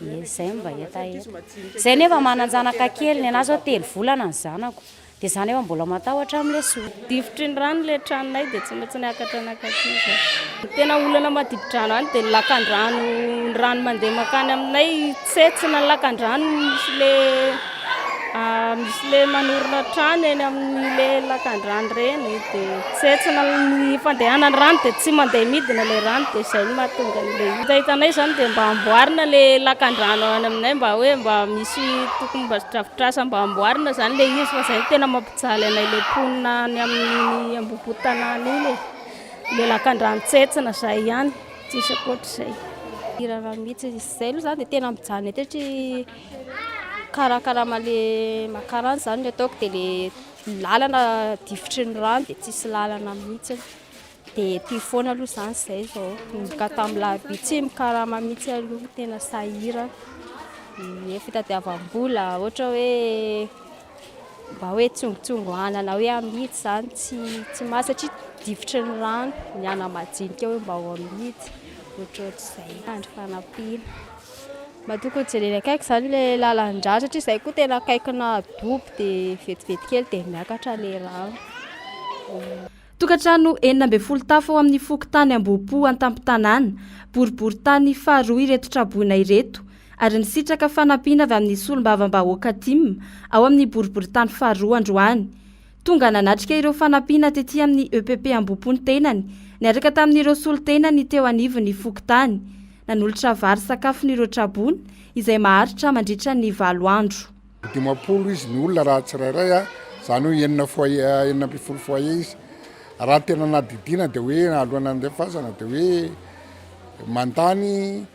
Izay mba hita eto. Izay nefa mananjanaka kely ny anazy ao 3 volana ny zanako. Dia izany efa mbola matahotra amin'ilay soa. Difitry ny rano ilay tranonay dia tsy maintsy niakatra anakakiza. Tena olana madidi-drano any dia ny lakan-drano, ny rano mandeha makany aminay tsetsina ny lakan-drano misy le manorina trano eny amin'ile lakan-drano reny dia tsetsina ny fandehanany rano dia tsy mandeha midina ilay rano dia izay no mahatonga an'ilay hitanay izany dia mba amboarina ilay lakan-drano any aminay mba misy tokony mba drafitrasa mba amboarina izany ilay izy fa izay tena mampijaly anay ilay ponina any amin'ny Ambohipo tanàna iny ilay lakan-drano tsetsina izay ihany tsisy akoatr'izay. Raha mihitsy izay aloha izany dia tena mijanona eto satria karakarama le makarany izany no ataoko dia le lalana difitry ny rano dia tsisy lalana mihitsy dia ty foana aloha izany izay zao ka tamin'ny laby tsy mikarama mihitsy aloha tena sahira fitadiavam-bola ohatra hoe mba hoe tsongotsongohanana hoe amidy izany tsy maha satria difitry ny rano ny ana-majinika hoe mba ho amidy ohatrohatr'izay andro fanampiana. Mba tokony jerena akaiky izany ilay lalan-drano satria izay koa tena akaikina dobo dia vetivety kely dia miakatra ilay rano. Tokantrano 12 tafo ao amin'ny fokontany Ambohipo an-tampon-tanàna, boriboritany faharoa ireto traboina ireto ary ny sitraka fanampiana avy amin'ny solombavam-bahoaka Tim ao amin'ny boriboritany faharoa androany. Tonga nanatrika ireo fanampiana tetỳ amin'ny EPP Ambohipo ny tenany, niaraka tamin'ireo solon-tenany teo anivon'ny fokontany. Nanolotra vary sakafon'ireo traboina izay maharitra mandritra ny 7 andro. 10 izy ny olona raha tsirairay izany hoe 9 foie izy. Raha tena nadidina dia hoe alohana andefasana dia hoe mandany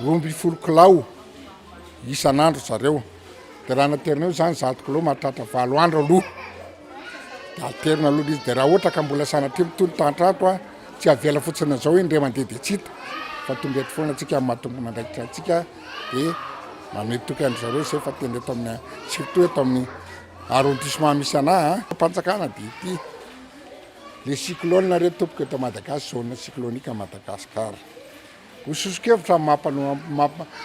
12 kilao isan'andro zareo. Dia raha naterina eo izany 100 kilao mahatratra 7 andro aloha. Dia alterina aloha izy dia raha ohatra ka mbola sanatria mitony tantrato tsy avela fotsiny izao indray mandeha dia tsita. Fa tonga eto foana antsika mahatombona andraikitra antsika dia mamety toky andro zareo izay fa tena eto amin'ny surtout eto amin'ny arrondissement misy anahy Panjakana dia ity le cyclone reto tompoko eto Madagasikara zone cyclonique Madagasikara. Ososokevitra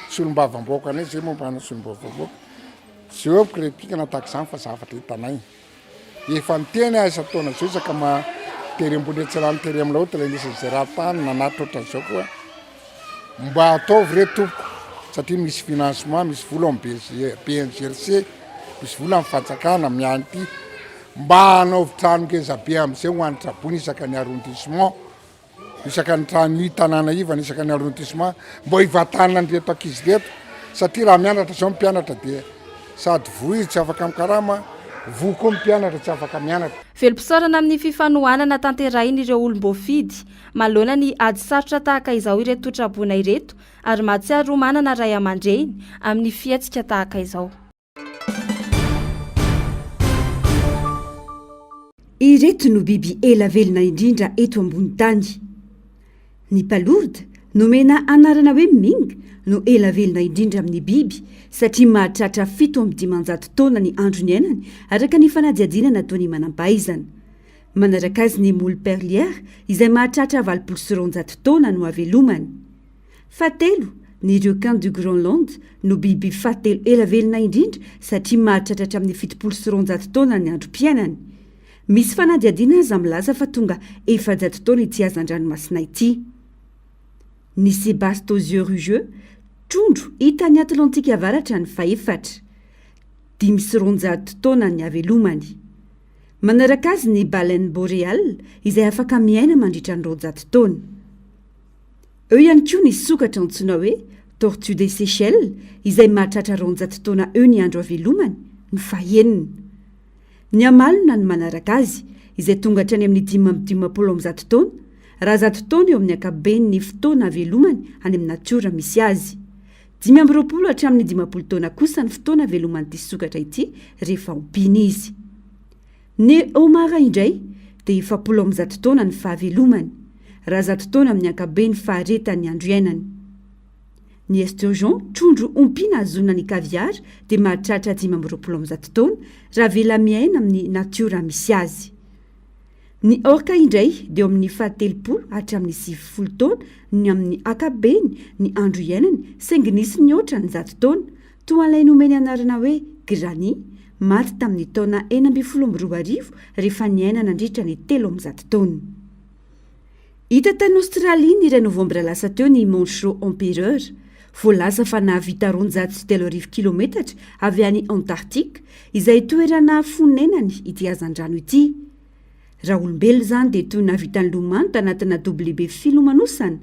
solombavam-bahoaka anay zay mombana solombavam-bahoaka. Zao kritikana tahaka izany fa zavatra hitanay. Efa niteny asa taona zao isaka terem-bola tsy raha nitery amin'ny laotra ilay nisy izay raha tany nanatitra ohatran'izao koa mba ataovy reto tompoko satria misy financement misy vola amin'ny BNGRC misy vola mifatsakana miany ty mba hanao trano kezabe am'izay ho an'ny trabony isaka ny arrondissement isaka ny trano i tanàna ivana isaka ny arrondissement mbo hivatana nyreto ankizy reto satria raha mianatra zao mpianatra dia sady voizy tsy afaka mikarama vo koa mpianatra tsy afaka mianatra. Velom-pisaorana amin'ny fifanohanana tanterahiny ireo olom-boafidy maloana ny ady sarotra tahaka izao ireto trabona ireto ary mahatsiaro manana ray aman-dreny amin'ny fiatsika tahaka izao. Ireto no biby ela velona indrindra eto ambony tany. Ny palorda nomena anarana hoe ming no ela velona indrindra amin'ny biby satria mahatratra 7-9 taona ny andro ny ainany araka ny fanadihadiana nataony manam-pahaizana. Manaraka azy ny moule perlière izay mahatratra 9 taona no avelomany. Fatelo ny requin du Groenland no biby fatelo ela velona indrindra satria mahatratra hatramin'ny 7 taona ny androm-piainany. Misy fanadihadiana aza milaza fa tonga 400 taona ity hazan-dranomasina ity. Ny sébaste aux yeux rugeux, trondro hita ny Atlantika avaratra ny faefatra, 500 taona ny avelomany. Manaraka azy ny baleine boréale izay afaka miaina mandritra ny 200 taona. Eo ihany koa ny sokatra antsoina hoe tortue des Seychelles izay mahatratra 200 taona eo ny andro avelomany ny fahenina. Ny amalona ny manaraka azy izay tonga hatrany amin'ny 5-10 taona, raha 100 taona eo amin'ny ankapobeny ny fotoana avelomany any amin'ny natiora misy azy. 5 hatramin'ny 50 taona kosa ny fotoana aveloman'ity sokatra ity rehefa ompiny izy. Ny homara indray dia 70 taona ny fahavelomany, raha 100 taona amin'ny ankapobeny faharetany andro iainany. Ny esturgeon, trondro ompiana azonina ny caviar dia mahatratra 5 taona raha vela miaina amin'ny natiora misy azy. Ny orca indray dia eo amin'ny 70 hatramin'ny 70 taona ny amin'ny ankapobeny ny andro iainany saingy nisy ny oatra ny 100 taona toa ilay nomeny anarana hoe granny maty tamin'ny taona 12 rehefa niaina nandritra ny 300 taona. Hita tany Australie ny iray novambra lasa teo ny manchot empereur, voalaza fa nahavita 203 kilometatra avy any Antarctique izay toerana fonenany ity hazan-drano ity. Raha olombelo zany dia toy nahavita ny lomano tanatina WB filomanosana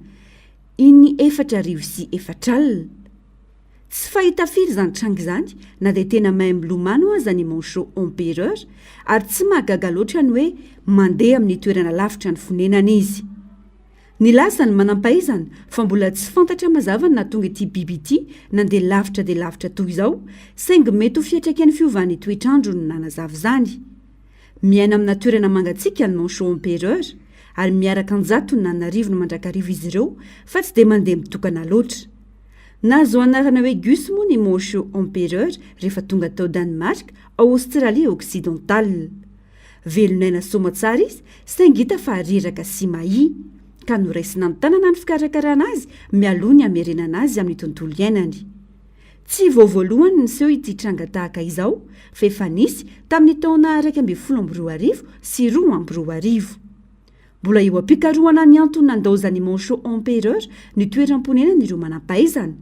iny 404 Tsy fahita firy zany tranga zany na dia tena mahay milomano aza ny manchot empereur ary tsy mahagaga loatra ny hoe mandeha amin'ny toerana lavitra ny fonenana izy. Ny lasany manam-pahaizana fa mbola tsy fantatra mazava na tonga ity biby ity nandeha lavitra dia lavitra toy izao saingy mety ho fiantraikany fiovan'ny toetrandro no nanazava zany. Miaina amina toerana mangatsiaka ny manchot empereur ary miaraka anjato ny nanarivo no mandrakarivo izy ireo fa tsy dia mandeha mitokana loatra. Nahazo anarana hoe Gus moa ny manchot empereur rehefa tonga tao Danemark ao Australie occidentale. Velonaina soma tsara izy saingy hita fa reraka sy mahi ka noraisina ny tanana ny fikarakarana azy mialoha ny hamerenana azy amin'ny tontolo iainany. Tsy voavoalohany niseho ity tranga tahaka izao fa efa nisy tamin'ny taona 2012 sy 2012. Mbola eo ampikarohana ny antony nandaozany manchot empereur ny toeram-ponenany ireo manam-pahaizana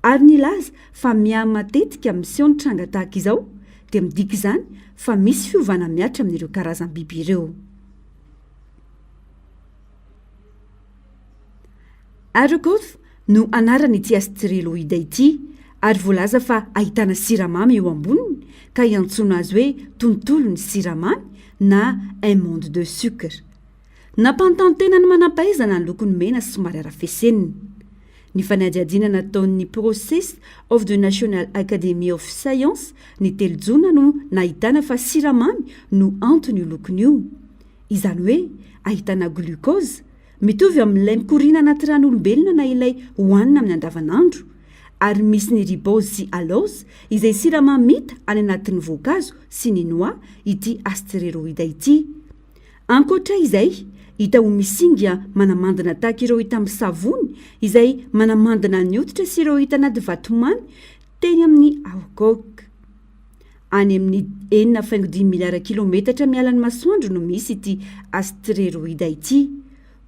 ary nilaza fa miahy matetika miseho ny tranga tahaka izao dia midika izany fa misy fiovana miatra amin'ireo karazam-biby ireo. Argolf no anarany ity asteroida ity ary voalaza fa ahitana siramamy eo amboniny ka iantsoana azy hoe tontolo ny siramamy na un monde de sucre. Nampanontany ny manam-pahaizana ny lokony mena sy somary arafesenina. Ny fanadihadiana nataon'ny Process of the National Academy of Science ny telojona no nahitana fa siramamy no antony io lokony io. Izany hoe ahitana glucose mitovy amin'ilay mikorina anaty ran'olombelona na ilay hohanina amin'ny andavanandro ary misy ny ribose sy alose izay siramamy hita any anatin'ny voankazo sy ny noix ity astéroïde ity. Ankoatra izay hita ho misinga manamandina tahaka ireo hita amin'ny savony izay manamandina ny hoditra sy ireo hita anaty vatomany teny amin'ny Argok. Any amin'ny 4.5 miliara kilometatra mialan'ny masoandro no misy ity astéroïde ity.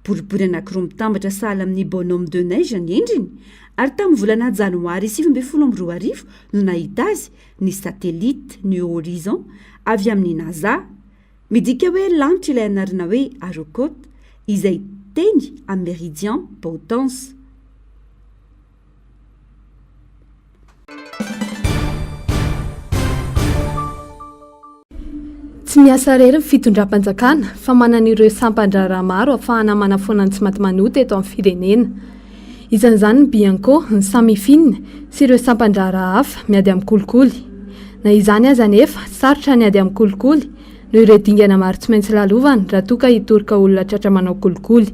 boribory anankiroa mitambatra sahala amin'ny bonhomme de neige ny endriny ary tamin'ny volana janoary 2012 no nahita azy ny satellite ny horizon avy amin'ny NASA midika hoe lanitra ilay anarana hoe Arrokoth izay teny amin'ny méridien Potence. Tsy miasa rery ny fitondram-panjakana fa manana ireo sampandrara maro ahafahana manafoana ny tsy maty manoto eto amin'ny firenena. Isan'izany ny Bianco, ny Samifine sy ireo sampandrara hafa miady amin'ny kolikoly. Na izany aza nefa sarotra ny ady amin'ny kolikoly noho ireo dingana maro tsy maintsy lalovana raha toa ka hitoroka olona tratra manao kolikoly.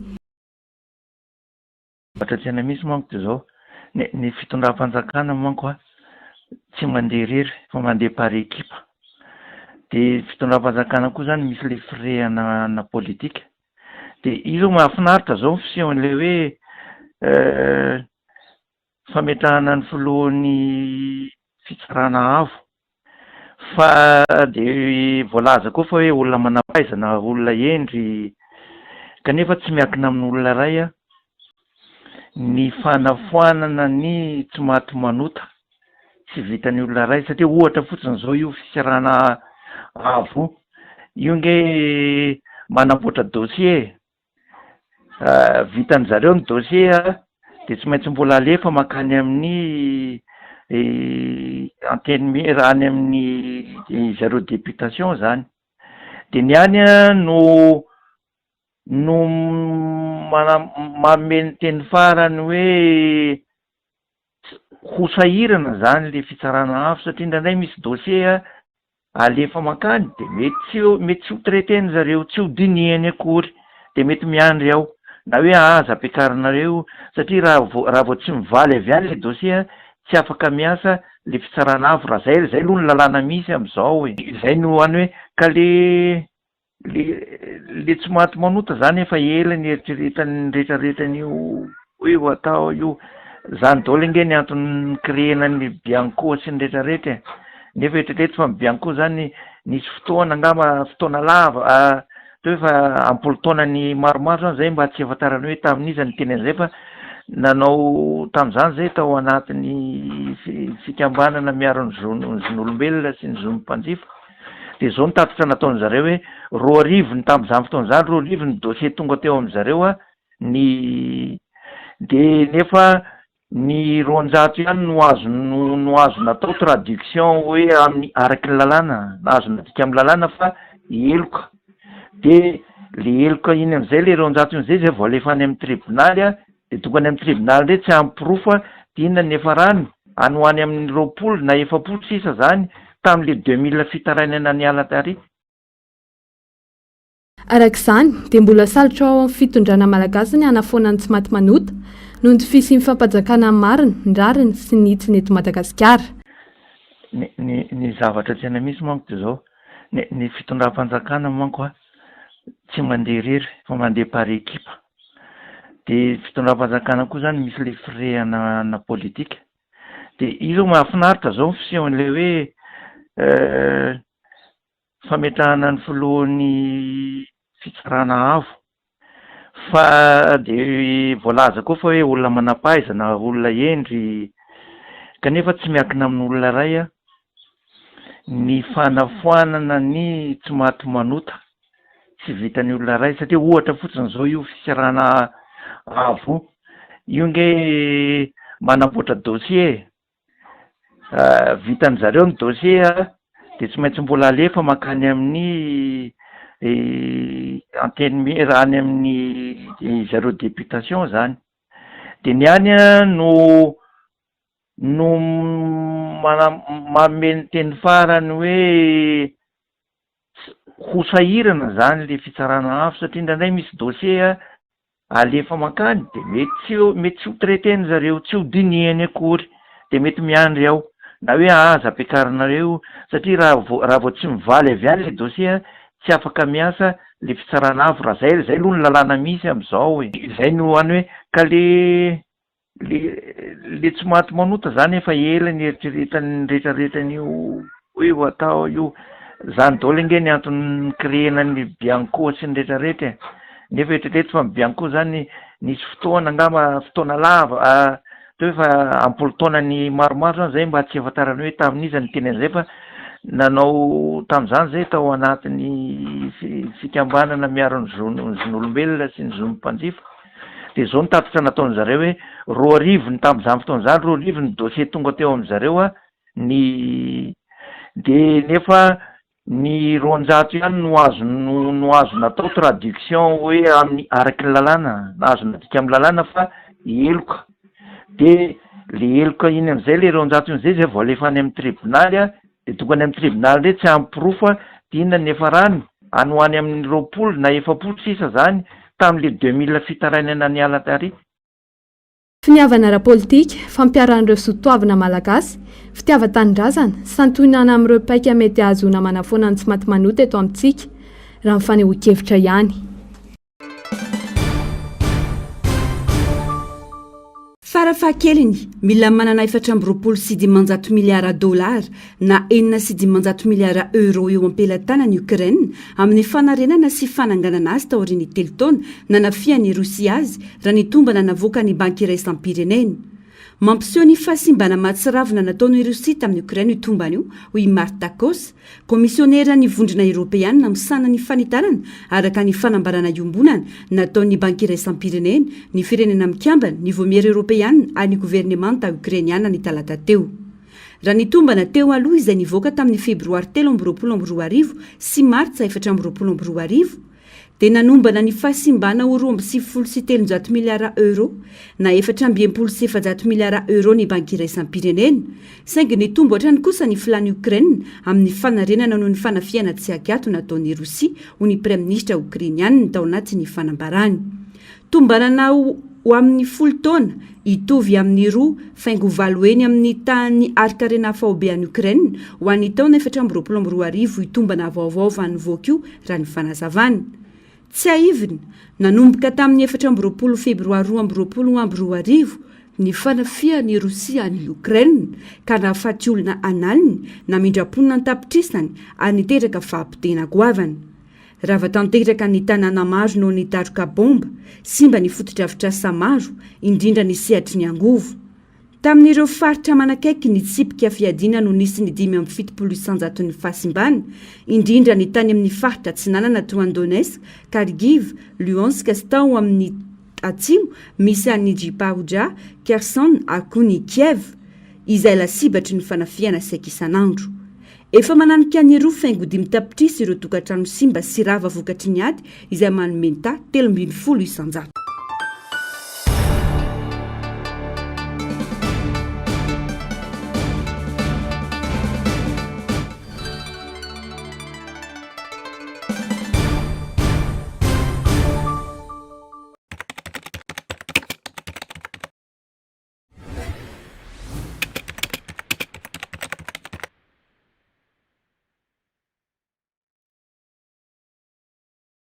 Tena misy manko dia zao ny fitondram-panjakana manko tsy mandeha rery fa mandeha par équipe. Dia fitondram-panjakana koa zany misy le firehana politika. Dia izy mahafinaritra zao fisehoan'ilay hoe fametrahana ny filohan'ny fitsarana avo. Fa dia voalaza koa fa hoe olona manampaizana, olona endry, kanefa tsy miankina amin'olona ray ny fanafoanana ny tsy maty manota tsy vitan'ny olona ray satria ohatra fotsiny zao io fisarana avo io nge manampoatra dossier vitan'ny zareo ny dossier dia tsy maintsy mbola alefa makany amin'ny anteny raha any amin'ny zareo députation zany dia ny any no mameny teny farany hoe ho sahirana zany le fitsarana afo satria indraindray misy dossier alefa makany dia mety tsy ho traiteny zareo, tsy ho dinihany akory dia mety miandry ao na hoe aza ampiakarinareo satria raha vao tsy mivaly avy any le dossier tsy afaka miasa le fitsarana afo raha zay aloha ny lalàna misy amin'izao zay no any hoe ka le tsy maty manota zany efa ela ny eritreretany rehetrarehetrany io atao io zany daholo nge ny antony créena ny Bianco sy ny rehetrarehetra nefa eritrereto fa ny Bianco zany nisy fotoana angamba fotoana lava toa efa ampolo-taona ny maromaro zany zay mba tsy afantarany hoe tamin'iza ny teny an'izay fa nanao tamin'izany zay tao anatin'ny fikambanana miaro ny zon'olombelona sy ny zon'mpanjifa. Dia zao ny tatitra nataony zareo hoe 2,000 tamin'izany fotoana zany 2,000 ny dossier tonga teo amin'izareo dia nefa ny 200 ihany no azo natao traduction hoe amin'ny araky ny lalàna azo nadika amin'ny lalàna fa eloka dia le eloka iny amin'izay le 200 iny zay vao alefa any amin'ny tribonaly dia tonga any amin'ny tribonaly ndray tsy ampy-pirofa dia inona ny efa rany anoany amin'ny 20 na 70 sisa zany tamin'le 2000 fitarainana ny ala tary. Arak'izany dia mbola salotra ao amin'ny fitondrana malagasy ny hanafoana ny tsy maty manota noho ny fisian'ny fampanjakana marina, ny rariny sy ny hitsiny eto Madagasikara. Ny zavatra tena misy manko dia zao ny fitondram-panjakana manko tsy mandeha rery fa mandeha par équipe. Dia fitondram-panjakana koa zany misy le firehana politika. Dia izy mahafinaritra zao fisehoan'ilay hoe fametrahana ny filohan'ny fitsarana avo. Fa dia voalaza koa fa hoe olona manampaizana, olona endry, kanefa tsy miankina amin'olona ray ny fanafoanana ny tsy maty manota tsy vitan'ny olona ray satria ohatra fotsiny zao io fisarana avo io nge manampoatra dossier vitan'ny zareo ny dossier dia tsy maintsy mbola alefa makany amin'ny anteny raha any amin'ny zareo députation zany dia ny any no mameny teny farany hoe ho sahirana zany le fitsarana afo satria indraindray misy dossier alefa makany dia mety tsy ho traiteny zareo, tsy ho dinihany akory dia mety miandry ao na hoe aza ampiakarinareo satria raha vao tsy mivaly avy any le dossier tsy afaka miasa le fitsarana afo raha zay aloha ny lalàna misy amin'izao zay no any hoe ka le tsy maty manota zany efa ela ny eritreretany rehetrarehetrany io atao io zany daholo nge ny antony créena ny Bianco sy ny rehetrarehetra nefa eritrereto fa mibiany koa zany nisy fotoana ngamba fotoana lava to hoe fa ampolo taona ny maromaro zany zay mba tsy afatarany hoe tamin'iza ny teny an'izay fa nanao tamin'izany zay tao anatin'ny fikambanana miaro ny zon'olombelona sy ny zon'mpanjifa de zao ny tatitra nataony zareo hoe 2 tamin'izany fotoan'izany 2 ny dossier tonga teo amin'zareo de nefa ny 200 ihany no azo natao traduction hoe amin'ny araky ny lalàna na azo nadika amin'ny lalàna fa eloka de le eloka iny am'izay le 200 zay zay voalefa any amin'ny tribunaly de tokony amin'ny tribunaly ndray tsy ampirofo tiana nefa rany any ho any amin'ny 20 na 70 zany tamin'le 2000 fitarainana ny ala tary. Finiavana ara-politika, fampiarahan'ireo soatoavana malagasy, fitiava-tanindrazana, santonana amin'ireo paika mety ahazoana manafoana ny tsy maty manota eto amintsika raha mifanehoan-kevitra ihany. Farafahakeliny mila manana 420 miliara dolara na 920 miliara euro eo ampelatana ny Ukraine amin'ny fanarenana sy fananganana azy taoriany telo taona nanafiany Rosia azy raha nitombana navoaka ny banky iray isam-pirenena. Mampiseho ny fahasimbana mahatsiravina nataony Rosia tamin'ny Ukraine itombana io hoy Marta Kos, komisionera ny vondrona Europeana misana ny fanitarana araka ny fanambarana iombonana nataony banky iray isam-pirenena ny firenena mikambana ny vomiera Europeana any gouvernemanta Ukrainiana ny talata teo. Raha nitombana teo aloha izay nivoaka tamin'ny febroary 2022 sy martsa 2022 de nanombana ny fahasimbana ho 2.7 miliara euro na 4.7 miliara euro ny banky iray isam-pirenena saingy nitombo hatrany kosa ny filany Ukraine amin'ny fanarenana noho ny fanafiana tsy akato nataony Rosia ho ny Premier Ministra Ukrainiana tao anatin'ny fanambarany. Tombanana ho amin'ny 10 taona itovy amin'ny 2 faingo valoeny amin'ny tany arkarena faobean'ny Ukraine ho an'ny taona 2022 itombana vaovao vanivoakio raha ny fanazavana. Tsy aivina, nanomboka tamin'ny 14 febroary 2022 ny fanafian'ny Rosia ny Ukraine ka nahafaty olona analiny namindraponina ny tapitrisany ary niteraka fahampitena goavana. Raha tanteraka ny tanàna maro noho ny daroka bomba, simba ny fotodrafitrasa maro, indrindra ny sehatry ny angovo. Tamin'ireo faritra manakaiky ny tsipika fiadina no nisy ny 5.7 isanjato ny fahasimbana, indrindra ny tany amin'ny faritra Tsinanana toa Donetsk, Kharkiv, Luhansk sy tao amin'ny atsimo misy any Zaporizhzhia, Kherson akoa ny Kiev, izay lasibatry ny fanafiana saika isanandro. Efa mananika ny roa faingo 5 tapitrisy ireo tokantrano simba sy rava vokatry ny ady izay manome ny ta 13 isanjato.